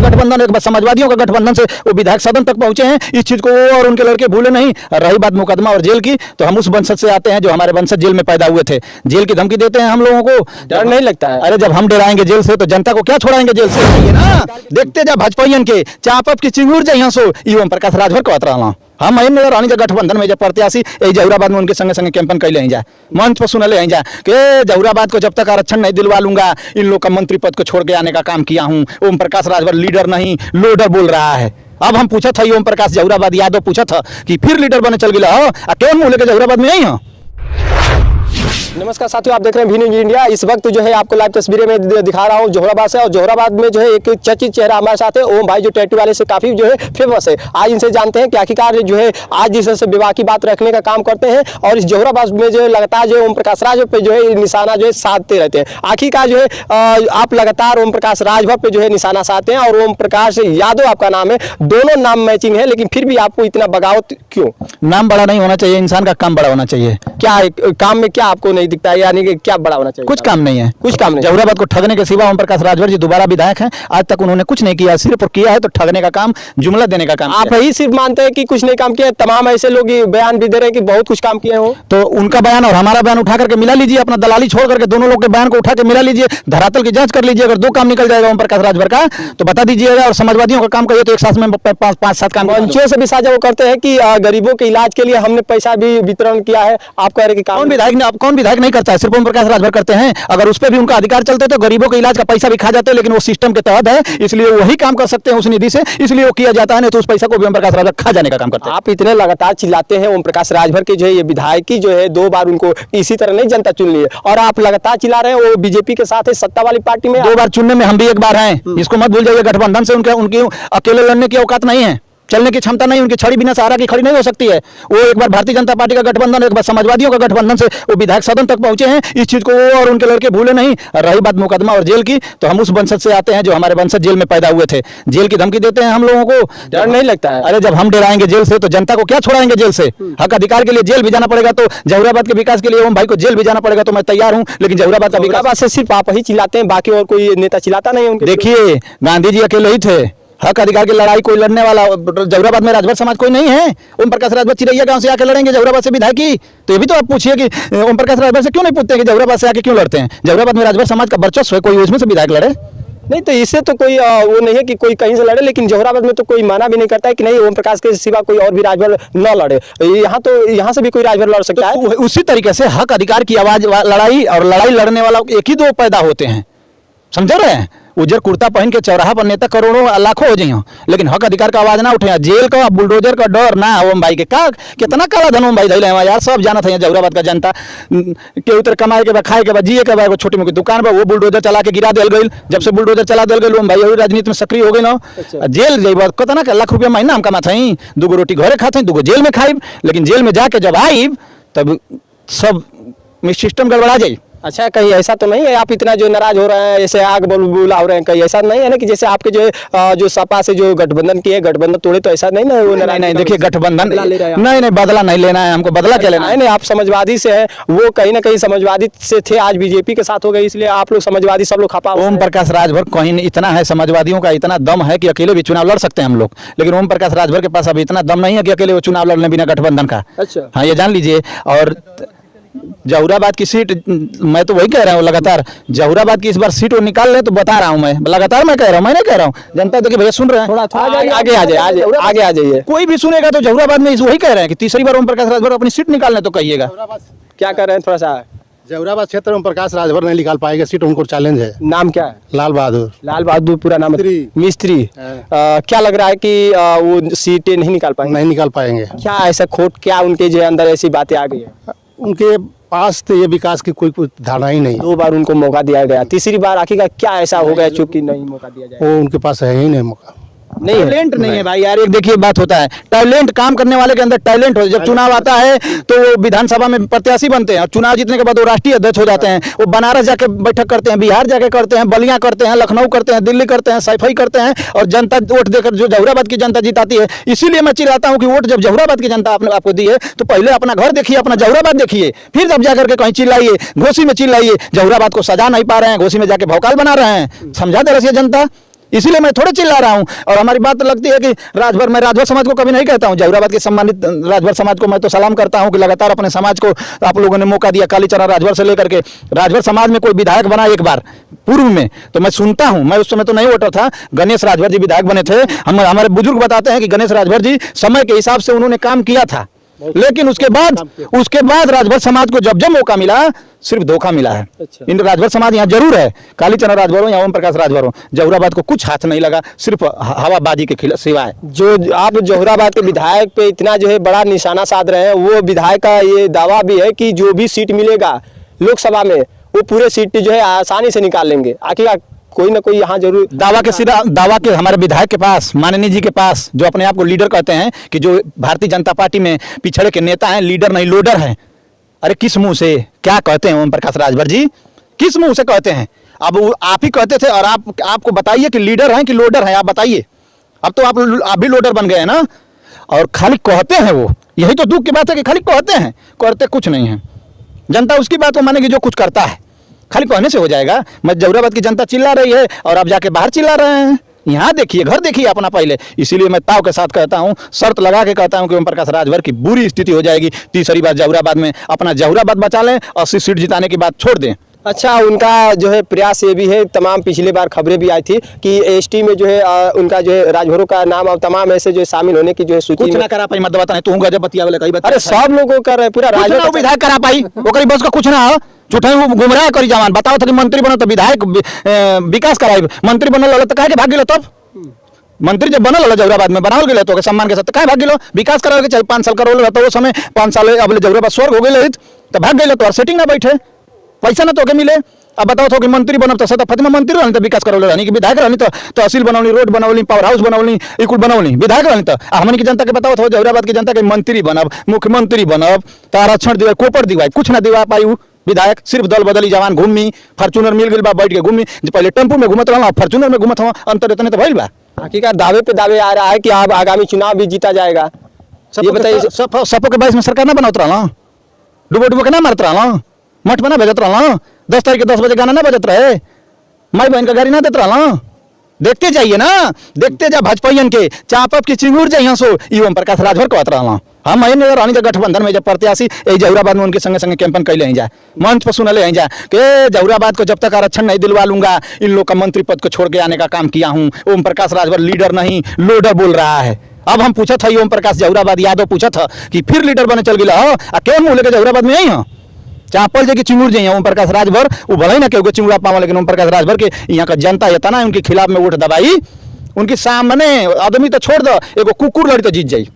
गठबंधन, एक समाजवादियों का गठबंधन से वो विधायक सदन तक पहुंचे हैं। इस चीज को वो और उनके लड़के भूले नहीं। रही बात मुकदमा और जेल की, तो हम उस वंशज से आते हैं जो हमारे वंशज जेल में पैदा हुए थे। जेल की धमकी देते हैं हम लोगों को, डर नहीं लगता है? अरे जब हम डराएंगे जेल से तो जनता को क्या छोड़ाएंगे जेल से? ना देखते जा भाजपाइयन के चापप की चिंगूर जइहां सो ई ओम प्रकाश राजभर कहत रहला। हम अहिन नगर रानी गठबंधन में जब प्रत्याशी यही जहुराबाद में उनके संगे संगे कैंपेन कैले हैं जा, मंच पर सुनले हैं जा कि जहुराबाद को जब तक आरक्षण नहीं दिलवा लूंगा इन लोग का मंत्री पद को छोड़ के आने का काम किया हूं। ओम प्रकाश राजभर लीडर नहीं लोडर बोल रहा है। अब हम पूछा था ओम प्रकाश जहुराबाद यादव पूछा था कि फिर लीडर बने चल गया हो, कौन मुँह लेके जहुराबाद में नहीं हो? नमस्कार साथियों, आप देख रहे हैं वी न्यूज इंडिया। इस वक्त जो है आपको लाइव तस्वीरें में दिखा रहा हूँ जोहराबाद से, और जोहराबाद में जो है एक चर्चित चेहरा हमारे साथ है, ओम भाई, जो टैटू वाले से काफी जो है फेमस है। आज इनसे जानते हैं कि आखिरकार जो है आज जिस विवाह की बात रखने का काम करते हैं, और इस जोहराबाद में जो है लगातार जो ओम प्रकाश राजभर पे जो है निशाना जो है साधते रहते हैं। आखिरकार जो है आप लगातार ओम प्रकाश राजभर पे जो है निशाना साधते हैं, और ओम प्रकाश यादव आपका नाम है, दोनों नाम मैचिंग है, लेकिन फिर भी आपको इतना बगावत क्यों? नाम बड़ा नहीं होना चाहिए, इंसान का काम बड़ा होना चाहिए। क्या काम में क्या आपको नहीं दिखता है, यानी कि क्या बड़ा होना चाहिए? कुछ काम नहीं है, कुछ काम नहीं। जहुराबाद को ठगने के सिवा ओम प्रकाश राजभर जी दोबारा विधायक हैं, आज तक उन्होंने कुछ नहीं किया, सिर्फ किया है तो ठगने का काम, जुमला देने का काम। आप ही सिर्फ मानते हैं कि कुछ नहीं काम किया? तमाम ऐसे लोग बयान भी दे रहे हैं कि बहुत कुछ काम किए हो। तो उनका बयान और हमारा बयान उठा करके मिला लीजिए, अपना दलाली छोड़ करके दोनों लोग के बयान को उठा के मिला लीजिए, धरातल की जांच कर लीजिए। अगर दो काम निकल जाएगा ओम प्रकाश राजभर का तो बता दीजिएगा, और समाजवादियों का काम करिए तो एक साथ में 5-7 काम। मंचों से भी साझा वो करते हैं कि गरीबों के इलाज के लिए हमने पैसा भी वितरण किया है। आप कह रहे हैं कि कौन विधायक नहीं करता है? सिर्फ ओम प्रकाश राजभर करते हैं। अगर उस पर भी उनका अधिकार चलते तो गरीबों के इलाज का पैसा भी खा जाते, लेकिन वो सिस्टम के तहत है, इसलिए वही काम कर सकते हैं उस निधि से, इसलिए वो किया जाता है, नहीं तो उस पैसा को ओम प्रकाश राजभर खा जाने का काम करते हैं। आप इतने लगातार चिल्लाते हैं ओम प्रकाश राजभर के जो है ये विधायकी जो है 2 बार उनको इसी तरह नहीं जनता चुन ली है, और आप लगातार चिल्ला रहे हैं वो बीजेपी के साथ है, सत्ता वाली पार्टी में। 2 बार चुनने में हम भी 1 बार हैं, इसको मत भूल जाइए। गठबंधन से उनकी अकेले लड़ने की औकात नहीं है, चलने की क्षमता नहीं, उनकी छड़ी बिना सहारा की खड़ी नहीं हो सकती है। वो एक बार भारतीय जनता पार्टी का गठबंधन, एक बार समाजवादियों का गठबंधन से वो विधायक सदन तक पहुंचे हैं। इस चीज को वो और उनके लड़के भूले नहीं। रही बात मुकदमा और जेल की, तो हम उस वंशज से आते हैं जो हमारे वंशज जेल में पैदा हुए थे। जेल की धमकी देते हैं हम लोगों को, डर नहीं लगता है? अरे जब हम डराएंगे जेल से तो जनता को क्या छोड़ाएंगे जेल से? हक अधिकार के लिए जेल भी जाना पड़ेगा, तो जहुराबाद के विकास के लिए ओम भाई को जेल भी जाना पड़ेगा, तो मैं तैयार हूँ। लेकिन जहुराबाद का विकास से सिर्फ आप ही चिल्लाते हैं, बाकी और कोई नेता चिल्लाता नहीं है? देखिए, गांधी जी अकेले ही थे, हक अधिकार की लड़ाई कोई लड़ने वाला जहुराबाद में राजभर समाज कोई नहीं है। ओम प्रकाश राजभर चिरैया गांव से आके लड़ेंगे जहुराबाद से विधायकी? तो ये भी तो आप पूछिए कि ओम प्रकाश राजभर से क्यों नहीं पूछते कि जहुराबाद से आके क्यों लड़ते हैं? जहुराबाद में राजभर समाज का वर्चस्व है, कोई उसमें से विधायक लड़े नहीं, तो इससे तो कोई वो नहीं है कि कोई कहीं से लड़े, लेकिन जहुराबाद में तो कोई माना भी नहीं करता है कि नहीं ओम प्रकाश के सिवा कोई और भी राजभर न लड़े। यहाँ से भी कोई राजभर लड़ सकता है। उसी तरीके से हक अधिकार की आवाज लड़ाई और लड़ाई लड़ने वाला एक ही 2 पैदा होते हैं, समझ रहे हैं? उजर कुर्ता पहन के चौराहा पर नेता करोड़ों लाखों हो जाइए, लेकिन हक अधिकार का आवाज ना उठे। जेल का बुलडोजर का डर ना ओम भाई के का कितना काला धन ओम भाई धैले यार, सब जाना था जहुराबाद का जनता के उतर कमाए के बाद खाए के बाद जिए के बाद छोटी मोटी दुकान पर वो बुलडोजर चला के गिरा दिल गई। जब से बुलडोजर चला दिल गई ओम भाई और राजनीति में सक्रिय हो गई ना। जेल जेब कितना लाख रुपया महीना हम कमाते हैं, 2 रोटी घरे खाते, 2 जेल में खाई, लेकिन जेल में जाके जब आई तब सब सिस्टम गड़बड़ा जाये। अच्छा, कहीं ऐसा तो नहीं है आप इतना जो नाराज हो रहे हैं, जैसे आग बुला हो रहे हैं, कहीं ऐसा नहीं है ना कि जैसे आपके जो सपा से जो गठबंधन किए, गठबंधन तोड़े, तो ऐसा नहीं ना? वो नहीं, देखिए गठबंधन नहीं बदला नहीं लेना है हमको, बदला क्या लेना है? नहीं, आप समाजवादी से है, वो कहीं ना कहीं समाजवादी से थे, आज बीजेपी के साथ हो गए, इसलिए आप लोग समाजवादी सब लोग खपा। ओम प्रकाश राजभर कहीं इतना है, समाजवादियों का इतना दम है कि अकेले भी चुनाव लड़ सकते हैं हम लोग, लेकिन ओम प्रकाश राजभर के पास अभी इतना दम नहीं है कि अकेले वो चुनाव लड़ने बिना गठबंधन का। अच्छा, हाँ, ये जान लीजिए। और जहुराबाद की सीट मैं तो वही कह रहा हूँ, लगातार जहुराबाद की इस बार सीट वो निकाल ले, तो बता रहा हूँ मैं, लगातार मैं कह रहा हूँ, मैं नहीं कह रहा हूँ। जनता देखिए भैया सुन रहे हैं, थोड़ा आगे आ जाइए। कोई भी सुनेगा तो जहुराबाद में वही कह रहे हैं कि तीसरी बार ओम प्रकाश राजभर अपनी सीट निकालने तो कहिएगा। क्या कर रहे हैं? थोड़ा सा जहुराबाद क्षेत्र में प्रकाश राजभर नहीं निकाल पाएगा सीट, उनको चैलेंज है। नाम क्या है? लाल बहादुर पूरा नाम? मिस्त्री। क्या लग रहा है कि वो सीटें नहीं निकाल पाएंगे? क्या ऐसा खोट, क्या उनके जो अंदर ऐसी बातें आ गई है? उनके पास तो ये विकास की कोई धारणा ही नहीं। 2 बार उनको मौका दिया गया, तीसरी बार आखिरकार क्या ऐसा हो गया चूंकि नहीं मौका दिया जाए? वो उनके पास है ही नहीं मौका। नहीं, टैलेंट नहीं है भाई यार। एक देखिए बात होता है, टैलेंट, काम करने वाले के अंदर टैलेंट हो। जब चुनाव आता है तो वो विधानसभा में प्रत्याशी बनते हैं, और चुनाव जीतने के बाद वो राष्ट्रीय अध्यक्ष हो जाते हैं। वो बनारस जाके बैठक करते हैं, बिहार जाके करते हैं, बलिया करते हैं, लखनऊ करते हैं, दिल्ली करते हैं, सफाई करते हैं, और जनता वोट देकर जो जहुराबाद की जनता जिताती है। इसीलिए मैं चिल्लाता हूँ कि वोट जब जहुराबाद की जनता आपको दी है तो पहले अपना घर देखिए, अपना जहुराबाद देखिए, फिर जब जाकर के कहीं चिल्लाइए, घोसी में चिल्लाइए। जहुराबाद को सजा नहीं पा रहे हैं, घोसी में जाके भौकाल बना रहे हैं, समझा दे रही है जनता। इसीलिए मैं थोड़े चिल्ला रहा हूँ। और हमारी बात लगती है कि राजभर, मैं राजभर समाज को कभी नहीं कहता हूँ, जहुराबाद के सम्मानित राजभर समाज को मैं तो सलाम करता हूँ कि लगातार अपने समाज को आप लोगों ने मौका दिया। कालीचरण राजभर से लेकर के राजभर समाज में कोई विधायक बना एक बार पूर्व में, तो मैं सुनता हूँ, मैं उस समय तो नहीं वोटर था, गणेश राजभर जी विधायक बने थे। हमारे बुजुर्ग बताते हैं कि गणेश राजभर जी समय के हिसाब से उन्होंने काम किया था, लेकिन उसके बाद राजभर समाज को जब जब मौका मिला सिर्फ धोखा मिला है। अच्छा। इन राजभर समाज यहाँ जरूर है, कालीचरण राजभर हो या ओम प्रकाश राजभर हो, जहुराबाद को कुछ हाथ नहीं लगा, सिर्फ हवाबाजी के खिलाफ सिवाय। जो आप जहुराबाद के विधायक पे इतना जो है बड़ा निशाना साध रहे हैं, वो विधायक का ये दावा भी है कि जो भी सीट मिलेगा लोकसभा में वो पूरे सीट जो है आसानी से निकाल लेंगे। आखिर कोई ना कोई यहाँ जरूर दावा के हमारे विधायक के पास, माननीय जी के पास, जो अपने आप को लीडर कहते हैं, कि जो भारतीय जनता पार्टी में पिछड़े के नेता हैं, लीडर नहीं लोडर हैं। अरे किस मुंह से क्या कहते हैं ओम प्रकाश राजभर जी, किस मुंह से कहते हैं? अब आप ही कहते थे, और आपको बताइए कि लीडर हैं कि लोडर हैं, आप बताइए। अब तो आप भी लोडर बन गए हैं ना, और खाली कहते हैं वो। यही तो दुख की बात है कि खाली कहते हैं, करते कुछ नहीं है। जनता उसकी बात को मानेगी जो कुछ करता है। खाली कहने से हो जाएगा? मैं जहुराबाद की जनता चिल्ला रही है और आप जाके बाहर चिल्ला रहे हैं। यहाँ देखिए, घर देखिए अपना पहले। इसीलिए मैं ताव के साथ कहता हूँ, शर्त लगा के कहता हूँ कि ओम प्रकाश राजभर की बुरी स्थिति हो जाएगी तीसरी बार जहुराबाद में। अपना जहुराबाद बचा लें, 80 सीट जिताने की बात छोड़ दें। अच्छा, उनका जो है प्रयास ये भी है, तमाम पिछली बार खबरें भी आई थी कि एसटी में जो है उनका जो है राजभरों का नाम और तमाम ऐसे जो शामिल होने की जो है सूची कुछ ना करा पाई, मत बता नहीं, तू गजब बतिया वाले कई बता। अरे सब लोगों कर रहे हैं, पूरा राजभर विधायक करा पाई, ओकरी बस का कुछ ना हो, झूठे गुमराह करी जवान। बताओ था कि मंत्री बनो तो विधायक विकास कराई, मंत्री बनल तो काहे के भाग गेलो? तब मंत्री जब बनल जहुराबाद में बनावल गेले तो सम्मान के साथ काहे भाग गेलो? विकास करावे के चाहिए, 5 साल करोल रहता वो समय, 5 साल अब जहुराबाद स्वर्ग हो गए तो भाग गए तो सेटिंग ना बैठे, पैसा ना तो के मिले। अब बताओ तो कि मंत्री बनब तो सदा फतिमा मंत्री रहनी तो विकास करौले रहनी, कि विधायक रहनी तो तहसील बनौनी, रोड बनौनी, पावर हाउस बनौनी, इकुल बनौनी, विधायक रहनी तो हमन की जनता के बताओ तो जहुराबाद की जनता के मंत्री बनब, मुख्यमंत्री बनब, तो आरक्षण दिवाई, कोपर दिवाई, कुछ ना दिवा पाई विधायक। सिर्फ दल बदली जवान घूमी, फॉर्चूनर मिल गई बा, बैठ के घूमी, पहले टेम्पू में घूमत रहा, फॉर्चूनर में घूमत हूँ, अंतर इतने तो भइल बा। हकीकत दावे पे दावे आ रहा है कि अब आगामी चुनाव भी जीता जाएगा। ये बताइए, सपो के 22 में सरकार ना बनावत रहा, डुबो के ना मारत रहा, मठ में ना भेजत रहा, 10 तारीख के 10 बजे गाना ना बजत रहे, माई बहन का गाड़ी ना देते रहा। देखते जाइए ना, देखते जा भाजपाइयन के चापप की चिंगूर जाइए सो ओम प्रकाश राजभर को आता रहा। हम आई नजर आनी गठबंधन में जब प्रत्याशी जहुराबाद में उनके संगे संगे कैंपन कैले ही जाए, मंच पर सुनले ही जाए कि जहुराबाद को जब तक आरक्षण नहीं दिलवा लूंगा इन लोग का मंत्री पद को छोड़ के आने का काम किया हूँ। ओम प्रकाश राजभर लीडर नहीं लोडर बोल रहा है। अब हम पूछा था ओम प्रकाश जहुराबाद यादव पूछा था कि फिर लीडर बने चल गया हो, क्यों मुँह लेके जहुराबाद में आई हो? चापल जे की चिंगूर जाइए ओम प्रकाश राजभर, वो भले ही ना क्यों चिंगूरा पावा, लेकिन ओम प्रकाश राजभर के यहाँ का जनता ये ना उनके खिलाफ में वोट दबाई, उनके सामने आदमी तो छोड़ दो, एगो कुकुर लड़ी तो जीत जाई।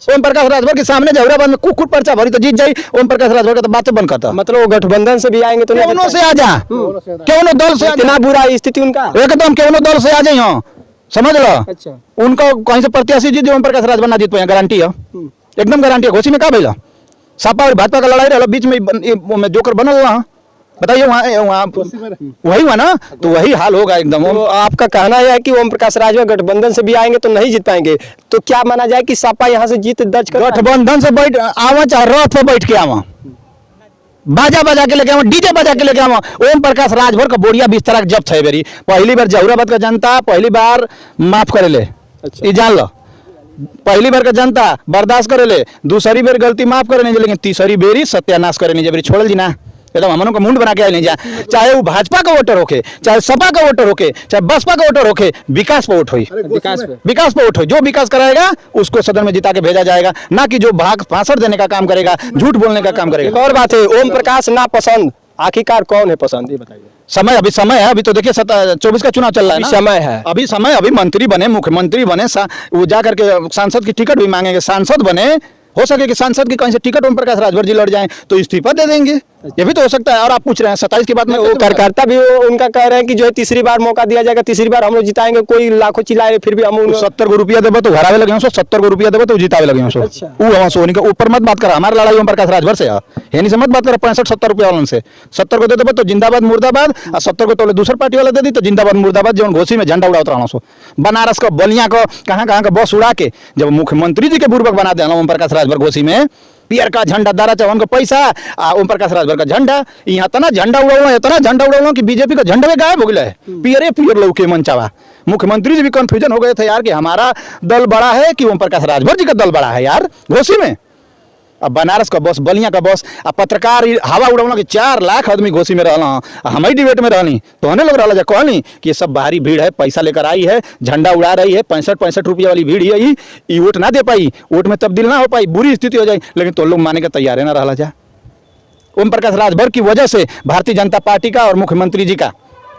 ओम प्रकाश राजभर के सामने जहुराबाद में कुकुर पर्चा भरी तो जीत जाई। ओम प्रकाश राजभर का तो बातें बंद करता, मतलब वो गठबंधन से भी आएंगे तो क्यों से आ जा, क्यों दल से इतना बुरा स्थिति उनका, एकदम क्यों दल से आ जाइए, समझ लो। अच्छा, उनका कहीं से प्रत्याशी जीत ओम प्रकाश राजभर ना जीत पाए, गारंटी है, एकदम गारंटी है। घोसी में का भैया सपा और भाजपा का लड़ाई रहा, बीच में जोकर बनल वहाँ, बताइए वहाँ वही हुआ ना, तो वही हाल होगा एकदम। तो आपका कहना है कि ओम प्रकाश राजभर गठबंधन से भी आएंगे तो नहीं जीत पाएंगे, तो क्या माना जाए कि सपा यहाँ से जीत दर्ज कर? गठबंधन से बैठ आवा, चाहे रथ पे बैठ के आवा, बाजा बजा के लेके आवा, डीजे बजा के लेके आवा, ओम प्रकाश राजभर का बोरिया बिस्तर जब्त है बेरी। पहली बार जहुराबाद का जनता पहली बार माफ करे ले, ये जान लो, पहली बार का जनता बर्दाश्त करे ले, दूसरी बार गलती माफ करे नहीं, लेकिन तीसरी बेरी सत्यानाश करे नहीं, जब छोड़ जी ना एकदम हमनों का मुंड बना के आए नहीं जा। चाहे वो भाजपा का वोटर होके, चाहे सपा का वोटर होके, चाहे बसपा का वोटर होके, विकास पे वोट हुई, विकास पे वोट हुई। जो विकास कराएगा उसको सदन में जिता के भेजा जाएगा, ना कि जो भाषण देने का काम करेगा, झूठ बोलने का काम करेगा। और बात है, ओम प्रकाश ना पसंद, आखिरकार कौन है पसंद, ये बताइए। समय है, अभी तो देखिए 24 का चुनाव चल रहा है ना, समय है, अभी मंत्री बने, मुख्यमंत्री बने, वो जा करके सांसद की टिकट भी मांगेंगे, सांसद बने, हो सके कि सांसद की कहीं से टिकट ओम प्रकाश राजभर जी लड़ जाएं तो इस्तीफा दे देंगे, ये भी तो हो सकता है। और आप पूछ रहे हैं 27 की बात में, वो कार्यकर्ता भी उनका कह रहे हैं कि जो है तीसरी बार मौका दिया जाएगा, तीसरी बार हम लोग जिताएंगे, कोई लाखों चिल्लाए फिर भी हम 70 को रुपया देवे तो हरावे लगे, 70 को रुपया देवे तो जितावे लगे। वो ऊपर मत बात करा, हमारा लड़ाई ओम प्रकाश राजभर से है नहीं से मत बात करा। 65-70 रुपया वालों से 70 को दे देवे तो जिंदाबाद मुर्दाबाद, और 70 को तो दूसरी पार्टी वाला दे दी तो जिंदाबाद मुर्दाबाद, जो घोसी में झंडा उड़ाता रहा, बनारस का बलिया को कहाँ का बस उड़ा के जब मुख्यमंत्री जी के पूर्वक बना देना ओम प्रकाश राजभर घोसी में, पियर का झंडा, दारा चौहान का पैसा आ ओम प्रकाश राजभर का झंडा, यहाँ तना झंडा उड़ाऊँ, इतना झंडा उड़ाऊँ कि बीजेपी का झंडा भी गायब हो गया है। पियरे पियर लौके मनचावा। मुख्यमंत्री जी भी कंफ्यूजन हो गए थे यार कि हमारा दल बड़ा है कि ओम प्रकाश राजभर जी का दल बड़ा है यार घोसी में। अब बनारस का बस, बलिया का बस, अब पत्रकार हवा उड़ाना कि 4 लाख आदमी घोसी में रहना, हम ही डिबेट में रहनी तो हमें लोग रहा कहनी कि ये सब बाहरी भीड़ है, पैसा लेकर आई है, झंडा उड़ा रही है, 65 रुपये वाली भीड़ है, ये वोट ना दे पाई, वोट में तब्दील ना हो पाई, बुरी स्थिति हो जाए। लेकिन तो लोग माने के तैयार है ना रहा जा। ओम प्रकाश राजभर की वजह से भारतीय जनता पार्टी का और मुख्यमंत्री जी का,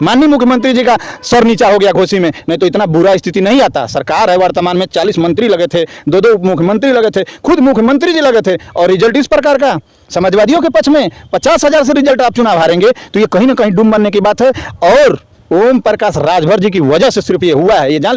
माननीय मुख्यमंत्री जी का सर नीचा हो गया घोसी में, नहीं तो इतना बुरा स्थिति नहीं आता। सरकार है वर्तमान में, 40 मंत्री लगे थे, 2 मुख्यमंत्री लगे थे, खुद मुख्यमंत्री जी लगे थे, और रिजल्ट इस प्रकार का समाजवादियों के पक्ष में 50,000 से रिजल्ट आप चुनाव हारेंगे तो ये कहीं ना कहीं डूब बनने की बात है। और ओम प्रकाश राजभर जी की वजह से सिर्फ ये हुआ है, ये जान